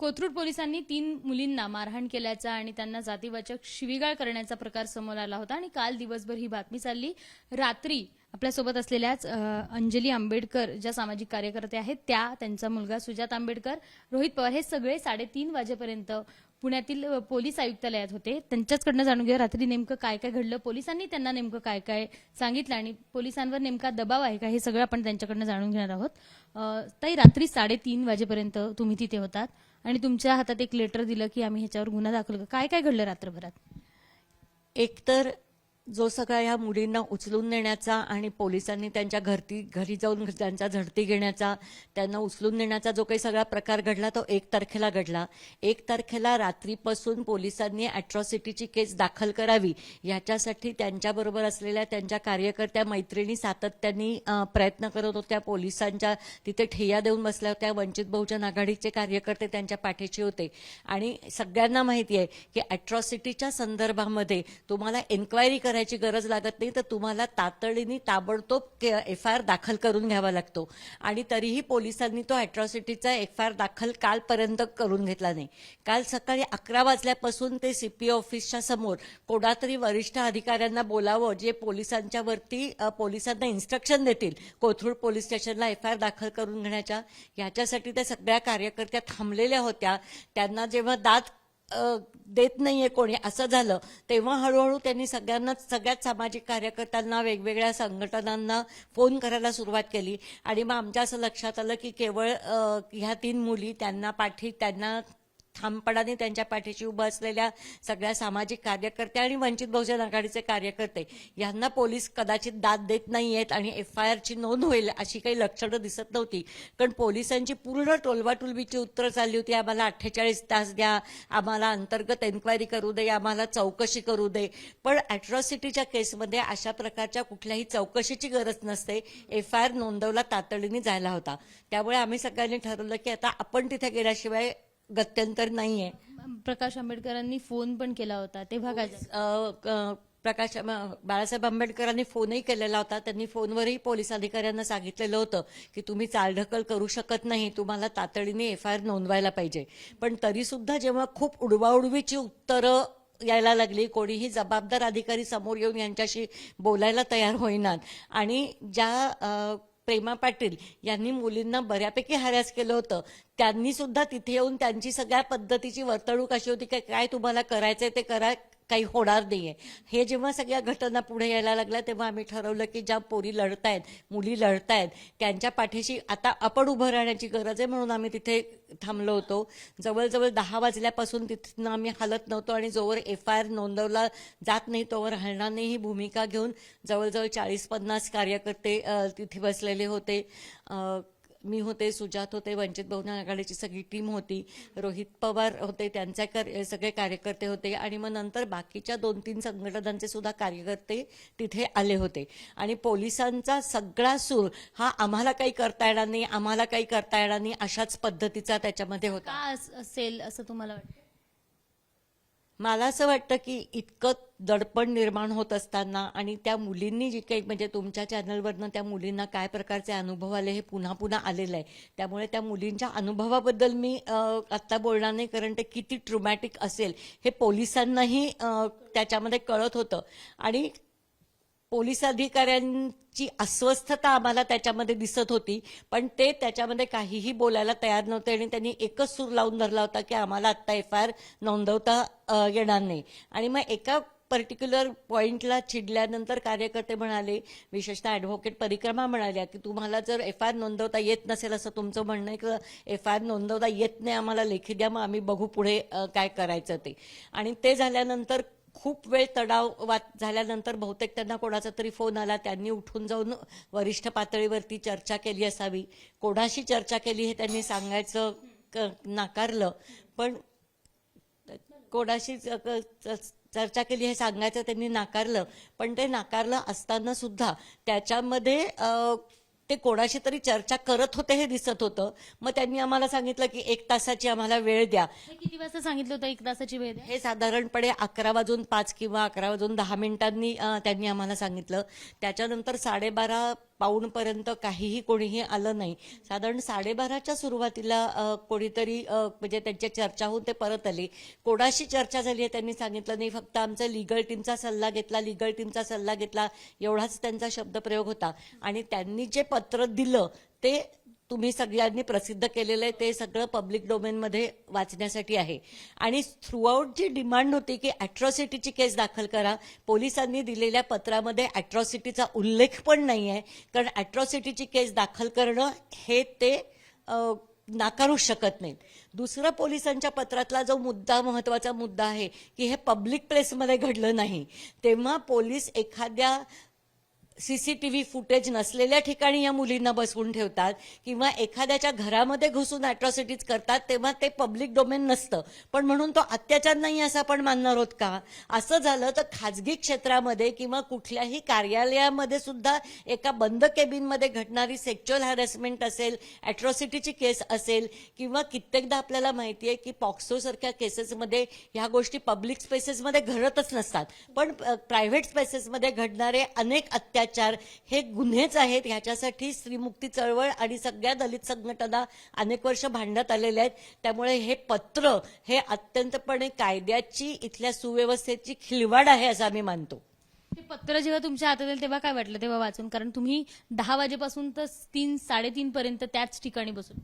कोथरूड पोलिसांनी 3 मुलींना मारहाण केल्याचा आणि त्यांना जातीवाचक शिवीगाळ करण्याचा प्रकार समोर आला होता आणि काल दिवसभर ही बातमी चालली। रात्री आपल्यासोबत असलेल्याच अंजली आंबेडकर ज्या सामाजिक कार्यकर्ते आहेत त्यांचा मुलगा सुजात आंबेडकर, रोहित पवार हे सगळे 3:30 वाजेपर्यंत पुण्यातील पोलीस आयुक्तालयात होते। त्यांच्याचकडनं जाणून घेऊया रात्री नेमकं काय काय घडलं, पोलिसांनी त्यांना नेमकं काय काय सांगितलं आणि पोलिसांवर नेमका दबाव आहे का हे सगळं आपण त्यांच्याकडनं जाणून घेणार आहोत। ताई, रात्री 3:30 वाजेपर्यंत तुम्ही तिथे होतात आणि तुमच्या हातात एक लेटर दिलं की आम्ही ह्याच्यावर गुन्हा दाखल करू, काय काय घडलं रात्रभरात? एकतर जो सगळा या मुलींना उचलून नेण्याचा आणि पोलिसांनी त्यांच्या घरी जाऊन त्यांचा झडती घेण्याचा, त्यांना उचलून नेण्याचा जो काही सगळा प्रकार घडला तो 1 तारखेला घडला। 1 तारखेला रात्रीपासून पोलिसांनी अॅट्रॉसिटीची केस दाखल करावी याच्यासाठी त्यांच्याबरोबर असलेल्या त्यांच्या कार्यकर्त्या मैत्रिणी सातत्याने प्रयत्न करत होत्या। पोलिसांच्या तिथे ठिय्या देऊन बसल्या होत्या। वंचित बहुजन आघाडीचे कार्यकर्ते त्यांच्या पाठीशी होते आणि सगळ्यांना माहिती आहे की अॅट्रॉसिटीच्या संदर्भामध्ये तुम्हाला एन्क्वायरी करायची गरज लागत नाही, तर तुम्हाला तातडीने ताबडतोब FIR दाखल करून घ्यावा लागतो आणि तरीही पोलिसांनी तो अॅट्रॉसिटीचा FIR दाखल कालपर्यंत करून घेतला नाही। काल सकाळी 11 वाजल्यापासून ते CP ऑफिसच्या समोर कोणातरी वरिष्ठ अधिकाऱ्यांना बोलावं जे पोलिसांना इन्स्ट्रक्शन देतील कोथरूड पोलीस स्टेशनला FIR दाखल करून घेण्याच्या, याच्यासाठी त्या सगळ्या कार्यकर्त्या थांबलेल्या होत्या। त्यांना जेव्हा दाद देत नाहीये कोणी असं झालं तेव्हा हळूहळू त्यांनी सगळ्याच सामाजिक कार्यकर्त्यांना, वेगवेगळ्या संघटनांना फोन करायला सुरुवात केली आणि मग आमच्या असं लक्षात आलं की केवळ ह्या 3 मुली त्यांना ठामपणाने त्यांच्या पाठीशी उभं असलेल्या सगळ्या सामाजिक कार्यकर्ते आणि वंचित बहुजन आघाडीचे कार्यकर्ते यांना पोलीस कदाचित दाद देत नाहीयेत आणि FIRची नोंद होईल अशी काही लक्षणं दिसत नव्हती। कारण पोलिसांची पूर्ण टोलवाटोलवीची उत्तरं चालली होती, आम्हाला 48 तास द्या, आम्हाला अंतर्गत एन्क्वायरी करू दे, आम्हाला चौकशी करू दे। पण अॅट्रॉसिटीच्या केसमध्ये अशा प्रकारच्या कुठल्याही चौकशीची गरज नसते। FIR नोंदवला तातडीने जायला होता। त्यामुळे आम्ही सगळ्यांनी ठरवलं की आता आपण तिथे गेल्याशिवाय गत्यंतर नाहीये। प्रकाश आंबेडकरांनी फोन पण केला होता तेव्हा काय बाळासाहेब आंबेडकरांनी फोनही केलेला होता। त्यांनी फोनवरही पोलीस अधिकाऱ्यांना सांगितलेलं होतं की तुम्ही चालढकल करू शकत नाही, तुम्हाला तातडीने FIR नोंदवायला पाहिजे। पण तरी सुद्धा जेव्हा खूप उडवाउडवीची उत्तरं यायला लागली, कोणीही जबाबदार अधिकारी समोर येऊन यांच्याशी बोलायला तयार होईनात आणि ज्या प्रेमा पाटील यांनी मुलींना बऱ्यापैकी हॅरॅस केलं होतं त्यांनी सुद्धा तिथे येऊन त्यांची सगळ्या पद्धतीची वर्तणूक अशी होती की काय तुम्हाला करायचंय ते करा, काही होणार नाहीये। हे जेव्हा सगळ्या घटना पुढे यायला लागल्या तेव्हा आम्ही ठरवलं की ज्या पोरी लढतायत, मुली लढतायत त्यांच्या पाठीशी आता आपण उभं राहण्याची गरज आहे, म्हणून आम्ही तिथे थांबलो होतो। जवळजवळ 10 वाजल्यापासून तिथनं आम्ही हलत नव्हतो आणि जोवर FIR नोंदवला जात नाही तोवर हलणार नाही ही भूमिका घेऊन जवळजवळ 40-50 कार्यकर्ते तिथे बसलेले होते। मी होते, सुजात होते, वंचित बहुजन आघाडीची सगळी टीम होती, रोहित पवार होते, त्यांचे सगळे कार्यकर्ते होते आणि मग नंतर बाकीच्या 2-3 संघटनांचे सुद्धा कार्यकर्ते तिथे आले होते आणि पोलिसांचा सगळा सूर हा आम्हाला काही करता येणार नाही, आम्हाला काही करता येणार नाही अशाच पद्धतीचा त्याच्यामध्ये होता। का असेल असं तुम्हाला वाटतं? मला असं वाटतं की इतकं दडपण निर्माण होत असताना आणि त्या मुलींनी जी काही म्हणजे तुमच्या चॅनलवरनं त्या मुलींना काय प्रकारचे अनुभव आले हे पुन्हा पुन्हा आलेलं आहे, त्यामुळे त्या मुलींच्या अनुभवाबद्दल मी आत्ता बोलणार नाही, कारण ते किती ट्रॉमॅटिक असेल हे पोलिसांनाही त्याच्यामध्ये कळत होतं आणि पोलीस अधिकाऱ्यांची अस्वस्थता आम्हाला त्याच्यामध्ये दिसत होती, पण ते त्याच्यामध्ये काहीही बोलायला तयार नव्हते आणि त्यांनी एकच सूर लावून धरला होता की आम्हाला आत्ता FIR नोंदवता येणार नाही। आणि मग एका पर्टिक्युलर पॉइंटला चिडल्यानंतर कार्यकर्ते म्हणाले, विशेषतः ॲडव्होकेट परिक्रमा म्हणाल्या की तुम्हाला जर FIR नोंदवता येत नसेल असं तुमचं म्हणणं आहे की FIR नोंदवता येत नाही, आम्हाला लेखी द्या, मग आम्ही बघू पुढे काय करायचं ते। आणि ते झाल्यानंतर खूप वेळ तणाव झाल्यानंतर बहुतेक त्यांना कोणाचा तरी फोन आला, त्यांनी उठून जाऊन वरिष्ठ पातळीवरती चर्चा केली असावी। कोणाशी चर्चा केली हे त्यांनी सांगायचं नाकारलं, पण कोणाशी चर्चा केली हे सांगायचं त्यांनी नाकारलं, पण ते नाकारलं असताना सुद्धा त्याच्यामध्ये ते कोणाशी तरी चर्चा करत होते हे दिसत होतं। मग त्यांनी आम्हाला सांगितलं की 1 तासाची आम्हाला वेळ द्या। किती वाजता सांगितलं होतं 1 तासाची वेळ द्या? हे साधारणपणे 11:05 किंवा 11:10 त्यांनी आम्हाला सांगितलं। त्याच्यानंतर 12:30 पाऊणपर्यंत काहीही कोणीही आलं नाही. साधारण 12:30च्या सुरुवातीला कोणीतरी म्हणजे त्यांच्या चर्चा होऊन ते परत आले. कोणाशी चर्चा झाली आहे त्यांनी सांगितलं नाही, फक्त आमचा लीगल टीमचा सल्ला घेतला एवढाच त्यांचा शब्दप्रयोग होता. आणि त्यांनी जे पत्र दिलं ते तुम्ही सगळ्यांनी प्रसिद्ध केलेलं आहे, ते सगळं पब्लिक डोमेनमध्ये वाचण्यासाठी आहे. आणि थ्रूआउट जी डिमांड होती की अॅट्रॉसिटीची केस दाखल करा, पोलिसांनी दिलेल्या पत्रामध्ये अॅट्रॉसिटीचा उल्लेख पण नाही आहे, कारण अॅट्रॉसिटीची केस दाखल करणं हे ते नाकारू शकत नाहीत. दुसरं, पोलिसांच्या पत्रातला जो महत्वाचा मुद्दा आहे की हे पब्लिक प्लेसमध्ये घडलं नाही, तेव्हा पोलीस एखाद्या सीसीटीव्ही फुटेज नसलेल्या ठिकाणी या मुलींना बसवून ठेवतात किंवा एखाद्याच्या घरामध्ये घुसून अॅट्रॉसिटीज करतात, तेव्हा ते पब्लिक डोमेन नसतं. पण म्हणून तो अत्याचार नाही असं आपण मानणार आहोत का? असं झालं तर खाजगी क्षेत्रामध्ये किंवा कुठल्याही कार्यालयामध्ये सुद्धा एका बंद केबिनमध्ये घडणारी सेक्च्युअल हॅरेसमेंट असेल, अॅट्रॉसिटीची केस असेल, किंवा कित्येकदा आपल्याला माहिती आहे की पॉक्सो सारख्या केसेसमध्ये ह्या गोष्टी पब्लिक स्पेसेसमध्ये घडतच नसतात, पण प्रायव्हेट स्पेसेसमध्ये घडणारे अनेक अत्याचार हे गुन्हेच आहेत. ह्याच्यासाठी स्त्रीमुक्ती चळवळ आणि सगळ्या दलित संघटना अनेक वर्ष भांडत आलेल्या आहेत. त्यामुळे हे पत्र हे अत्यंतपणे कायद्याची, इथल्या सुव्यवस्थेची खिलवाड आहे असं आम्ही मानतो. ते पत्र जेव्हा तुमच्या हातात आलं तेव्हा काय वाटलं तेव्हा वाचून? कारण तुम्ही 10 वाजेपासून तर 3-3:30 पर्यंत त्याच ठिकाणी बसून.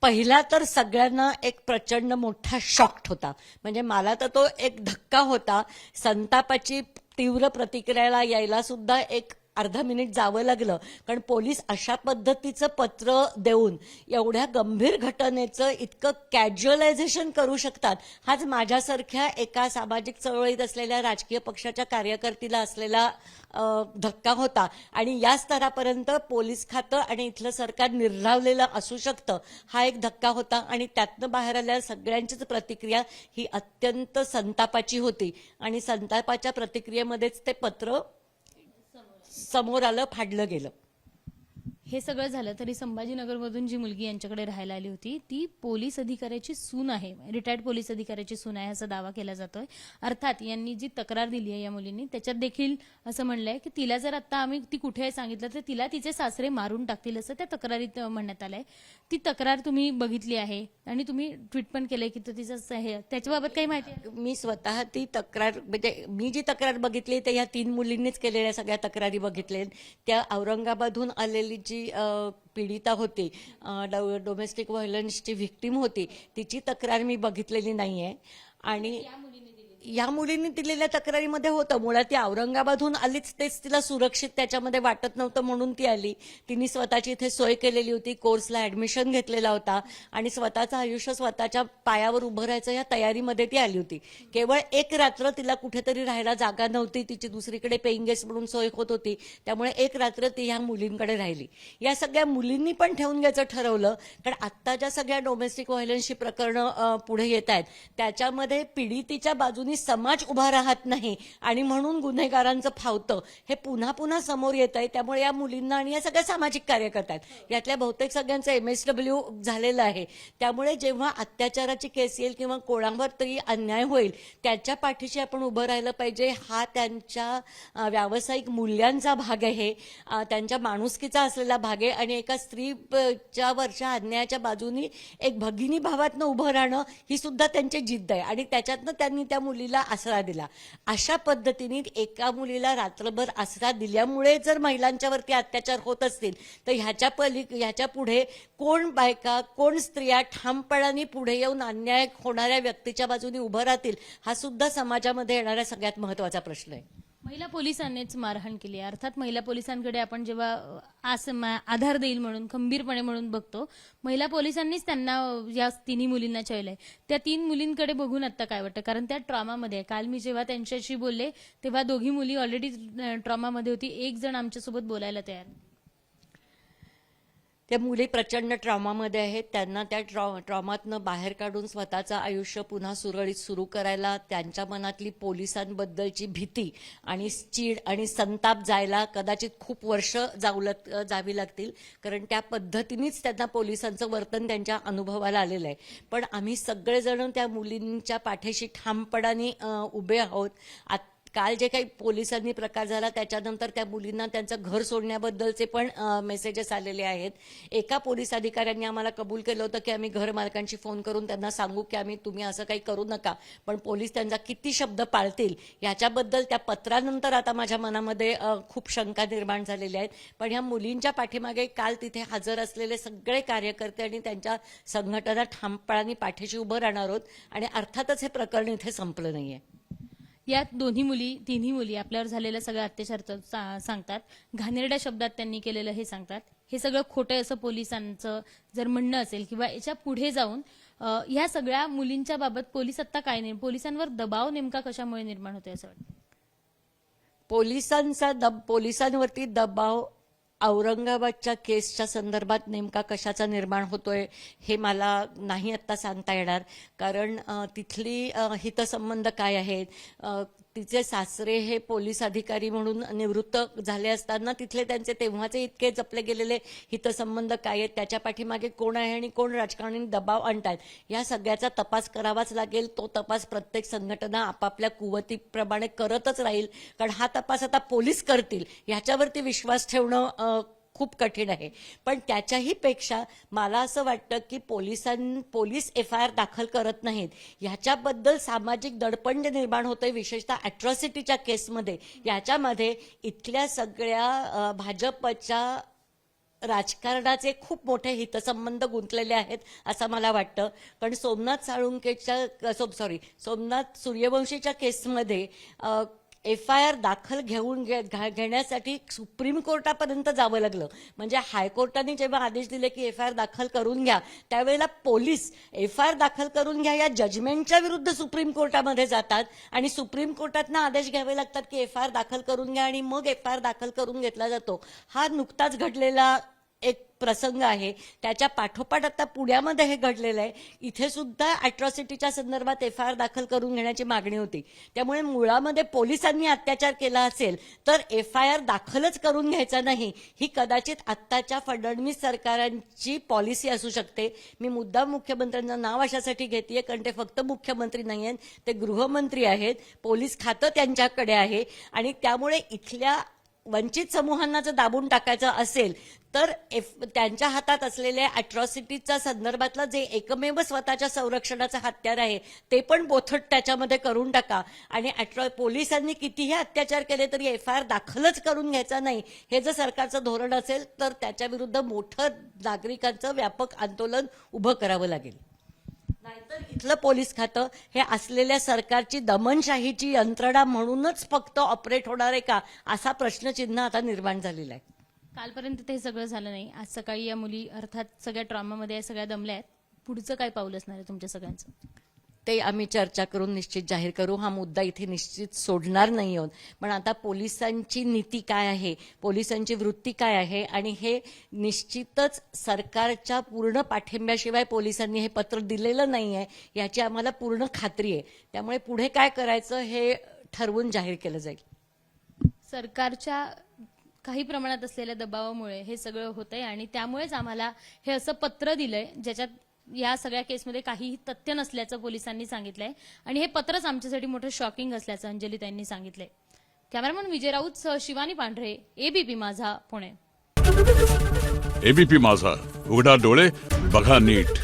पहिला तर सगळ्यांना एक प्रचंड मोठा शॉक होता. म्हणजे मला तर तो एक धक्का होता. संतापाची तीव्र प्रतिक्रियाला यायला सुद्धा एक अर्धा मिनिट जावं लागलं, कारण पोलीस अशा पद्धतीचं पत्र देऊन एवढ्या गंभीर घटनेचं इतकं कॅज्युअलायझेशन करू शकतात, हाच माझ्यासारख्या एका सामाजिक चळवळीत असलेल्या राजकीय पक्षाच्या कार्यकर्तीला असलेला धक्का होता. आणि या स्तरापर्यंत पोलीस खातं आणि इथलं सरकार निर्धावलेलं असू शकतं, हा एक धक्का होता. आणि त्यातनं बाहेर आलेल्या सगळ्यांचीच प्रतिक्रिया ही अत्यंत संतापाची होती. आणि संतापाच्या प्रतिक्रियेमध्येच ते पत्र समोर आलं, फाडलं गेलं. हे सगळं झालं तरी संभाजीनगरमधून जी मुलगी यांच्याकडे राहायला आली होती ती पोलीस अधिकाऱ्याची सून आहे, रिटायर्ड पोलीस अधिकाऱ्याची सून आहे असा दावा केला जातोय. अर्थात यांनी जी तक्रार दिली आहे या मुलींनी त्याच्यात देखील असं म्हणलंय की तिला जर आता आम्ही ती कुठे आहे सांगितलं तर तिला तिचे सासरे मारून टाकतील असं त्या तक्रारीत म्हणण्यात आलंय. ती तक्रार तुम्ही बघितली आहे आणि तुम्ही ट्विट पण केलंय की तो तिचं त्याच्याबाबत काही माहिती आहे? मी स्वतः ती तक्रार, म्हणजे मी जी तक्रार बघितली ते या 3 मुलींनीच केलेल्या सगळ्या तक्रारी बघितल्या. त्या औरंगाबादहून आलेली जी पीडिता होती, डोमेस्टिक व्हायलन्सची व्हिक्टीम होती, तिची तक्रार मी बघितलेली नाहीये. आणि या मुलींनी दिलेल्या तक्रारीमध्ये होतं, मुळात ती औरंगाबादहून आलीच, तेच तिला सुरक्षित त्याच्यामध्ये वाटत नव्हतं म्हणून ती आली. तिने स्वतःची इथे सोय केलेली होती, कोर्सला ऍडमिशन घेतलेला होता आणि स्वतःचं आयुष्य स्वतःच्या पायावर उभं राहायचं या तयारीमध्ये ती आली होती. केवळ एक रात्र तिला कुठेतरी राहायला जागा नव्हती, तिची दुसरीकडे पेईंग गेस्ट म्हणून सोय होत होती, त्यामुळे एक रात्र ती ह्या मुलींकडे राहिली. या सगळ्या मुलींनी पण ठेवून घ्यायचं ठरवलं, कारण आत्ता ज्या सगळ्या डोमेस्टिक व्हायलन्सची प्रकरणं पुढे येत आहेत त्याच्यामध्ये पीडितीच्या बाजूनी समाज उभा राहत नाही आणि म्हणून गुन्हेगारांचं फावतं हे पुन्हा पुन्हा समोर येत आहे. त्यामुळे या मुलींना आणि या सगळ्या सामाजिक कार्यकर्त्या आहेत, यातल्या बहुतेक सगळ्यांचं MSW झालेलं आहे. त्यामुळे जेव्हा अत्याचाराची केस येईल किंवा कोणावर तरी अन्याय होईल त्याच्या पाठीशी आपण उभं राहिलं पाहिजे. हा त्यांच्या व्यावसायिक मूल्यांचा भाग आहे, त्यांच्या माणुसकीचा असलेला भाग आहे. आणि एका स्त्रीच्या वरच्या अन्यायाच्या बाजूनी एक भगिनी भावातनं उभं राहणं ही सुद्धा त्यांची जिद्द आहे. आणि त्याच्यातनं त्यांनी त्या मुलीला आसरा दिला. अशा पद्धतीने एका मुलीला रात्रभर आसरा दिल्यामुळे जर महिलांच्यावरती अत्याचार होत असतील तर ह्याच्या पुढे कोण बायका, कोण स्त्रिया ठामपणाने पुढे येऊन अन्याय होणाऱ्या व्यक्तीच्या बाजूने उभं राहतील, हा सुद्धा समाजामध्ये येणारा सगळ्यात महत्वाचा प्रश्न आहे. महिला पोलिसांनीच मारहाण केली आहे. अर्थात महिला पोलिसांकडे आपण जेव्हा आधार देईल म्हणून खंबीरपणे म्हणून बघतो, महिला पोलिसांनीच त्यांना या 3 मुलींना चळलंय. त्या 3 मुलींकडे बघून आता काय वाटतं? कारण त्या ट्रॉमामध्ये आहे. काल मी जेव्हा त्यांच्याशी बोलले तेव्हा दोघी मुली ऑलरेडी ट्रॉमामध्ये होती, एक जण आमच्यासोबत बोलायला तयार. त्या मुली प्रचंड ट्रॉमामध्ये आहेत. त्यांना त्या ट्रॉमातनं बाहेर काढून स्वतःचं आयुष्य पुन्हा सुरळीत सुरू करायला त्यांच्या मनातली पोलिसांबद्दलची भीती आणि चीड आणि संताप जायला कदाचित खूप वर्ष जावी लागतील, कारण त्या पद्धतीनेच त्यांना पोलिसांचं वर्तन त्यांच्या अनुभवाला आलेलं आहे. पण आम्ही सगळेजण त्या मुलींच्या पाठीशी ठामपणाने उभे आहोत. काल जे काही पोलिसांनी प्रकार झाला त्याच्यानंतर त्या मुलींना त्यांचं घर सोडण्याबद्दलचे पण मेसेजेस आलेले आहेत. एका पोलीस अधिकाऱ्यांनी आम्हाला कबूल केलं होतं की आम्ही घर मालकांशी फोन करून त्यांना सांगू की तुम्ही असं काही करू नका, पण पोलीस त्यांचा किती शब्द पाळतील याच्याबद्दल त्या पत्रानंतर आता माझ्या मनामध्ये खूप शंका निर्माण झालेल्या आहेत. पण ह्या मुलींच्या पाठीमागे काल तिथे हजर असलेले सगळे कार्यकर्ते आणि त्यांच्या संघटना ठामपणाने पाठीशी उभं राहणार आहोत आणि अर्थातच हे प्रकरण इथे संपलं नाहीये. या तिन्ही मुली आपल्यावर झालेलं सगळं अत्याचार सांगतात, घाणेरड्या शब्दात त्यांनी केलेलं हे सांगतात. हे सगळं खोटं आहे असं पोलिसांचं जर म्हणणं असेल किंवा याच्या पुढे जाऊन ह्या सगळ्या मुलींच्या बाबत पोलीस आता काय नाही, पोलिसांवर दबाव नेमका कशामुळे निर्माण होतोय असं वाटतं? पोलिसांवरती दबाव औरंगाबादच्या केसच्या संदर्भात नेमका कशाचा निर्माण होतोय हे मला नाही आत्ता सांगता येणार, कारण तिथली हितसंबंध काय आहेत. तिचे सासरे हे पोलीस अधिकारी म्हणून निवृत्त झाले असताना तिथले त्यांचे तेव्हाचे इतके जपले गेलेले हितसंबंध काय आहेत, त्याच्या पाठीमागे कोण आहे आणि कोण राजकारणी दबाव आणतायत, या सगळ्याचा तपास करावाच लागेल. तो तपास प्रत्येक संघटना आपापल्या कुवतीप्रमाणे करतच राहील, कारण हा तपास आता पोलीस करतील याच्यावरती विश्वास ठेवणं खूप कठीण आहे. पण त्याच्याही पेक्षा मला असं वाटतं की पोलीस FIR दाखल करत नाहीत, ह्याच्याबद्दल सामाजिक दडपण निर्माण होतंय, विशेषतः अॅट्रॉसिटीच्या केसमध्ये. याच्यामध्ये इथल्या सगळ्या भाजपच्या राजकारणाचे खूप मोठे हितसंबंध गुंतलेले आहेत असं मला वाटतं. कारण सोमनाथ सूर्यवंशीच्या केसमध्ये FIR दाखल घेण्यासाठी सुप्रीम कोर्टापर्यंत जावं लागलं. म्हणजे हायकोर्टाने जेव्हा आदेश दिले की FIR दाखल करून घ्या, त्यावेळेला पोलीस FIR दाखल करून घ्या या जजमेंटच्या विरुद्ध सुप्रीम कोर्टामध्ये जातात आणि सुप्रीम कोर्टातनं आदेश घ्यावे लागतात की FIR दाखल करून घ्या आणि मग FIR दाखल करून घेतला जातो. हा नुकताच घडलेला एक प्रसंग आहे. त्याच्या पाठोपाठ आता पुण्यामध्ये हे घडलेलं आहे. इथे सुद्धा अॅट्रॉसिटीच्या संदर्भात FIR दाखल करून घेण्याची मागणी होती. त्यामुळे मुळामध्ये पोलिसांनी अत्याचार केला असेल तर FIR दाखलच करून घ्यायचा नाही, ही कदाचित आत्ताच्या फडणवीस सरकारांची पॉलिसी असू शकते. मी मुद्दाम मुख्यमंत्र्यांचं नाव अशासाठी घेतेय कारण ते फक्त मुख्यमंत्री नाही आहेत, ते गृहमंत्री आहेत, पोलीस खातं त्यांच्याकडे आहे आणि त्यामुळे इथल्या वंचित समूहांना जर दाबून टाकायचं असेल तर त्यांच्या हातात असलेल्या अॅट्रॉसिटीच्या संदर्भातलं जे एकमेव स्वतःच्या संरक्षणाचं हत्यार आहे ते पण बोथट त्याच्यामध्ये करून टाका आणि पोलिसांनी कितीही अत्याचार केले तरी FIR दाखलच करून घ्यायचा नाही, हे जर सरकारचं धोरण असेल तर त्याच्या विरुद्ध मोठं नागरिकांचं व्यापक आंदोलन उभं करावं लागेल. नाहीतर इथलं पोलीस खातं हे असलेल्या सरकारची दमनशाहीची यंत्रणा म्हणूनच फक्त ऑपरेट होणार आहे का, असा प्रश्नचिन्ह आता निर्माण झालेला आहे. कालपर्यंत ते सगळं झालं नाही, आज सकाळी या मुली अर्थात सगळ्या ट्रॉमामध्ये सगळ्या दमल्या आहेत. पुढचं काय पाऊल असणार आहे तुमच्या सगळ्यांचं? ते आम्ही चर्चा करून निश्चित जाहीर करू. हा मुद्दा इथे निश्चित सोडणार नाही आहोत. पण आता पोलिसांची नीती काय आहे, पोलिसांची वृत्ती काय आहे आणि हे निश्चितच सरकारच्या पूर्ण पाठिंब्याशिवाय पोलिसांनी हे पत्र दिलेलं नाही आहे याची आम्हाला पूर्ण खात्री आहे. त्यामुळे पुढे काय करायचं हे ठरवून जाहीर केलं जाईल. सरकारच्या काही प्रमाणात असलेल्या दबावामुळे हे सगळं होतंय आणि त्यामुळेच आम्हाला हे असं पत्र दिलंय ज्याच्यात या सगळ्या केसमध्ये काहीही तथ्य नसल्याचं पोलिसांनी सांगितलंय आणि हे पत्रच आमच्यासाठी मोठं शॉकिंग असल्याचं अंजलीताईंनी सांगितलंय. कॅमेरामन विजय राऊत सह शिवानी पांढरे, ABP माझा, पुणे. ABP माझा, उघडा डोळे बघा नीट.